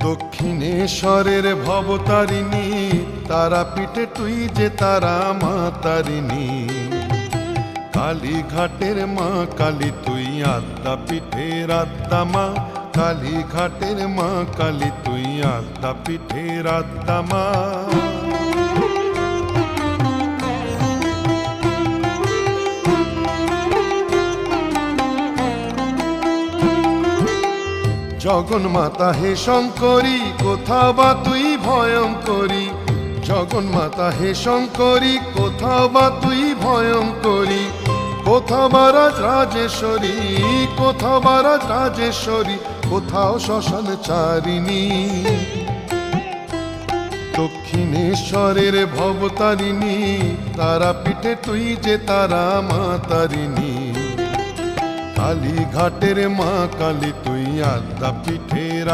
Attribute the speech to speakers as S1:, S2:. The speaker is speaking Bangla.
S1: দক্ষিণেশ্বরের ভবতারিণী, তারাপীঠে তুই যে তারা মা তারিণী। কালীঘাটের মা কালী তুই আদ্যাপীঠের আদ্যা মা, কালীঘাটের মা কালী তুই আদ্যাপীঠের আদ্যা মা। জগন্মাতা হে শঙ্করী, কোথাও বা তুই ভয়ঙ্করী। জগন্মাতা হে শঙ্করী, কোথাও বা তুই ভয়ঙ্করী। কোথাও বা রাজ রাজেশ্বরী, কোথাও বা রাজ রাজেশ্বরী, কোথাও শ্মশান চারিণী। দক্ষিণেশ্বরের ভবতারিণী, তারাপীঠে তুই যে তারা মা তারিণী। কালীঘাটের মা কালী তুই আদ্যাপীঠের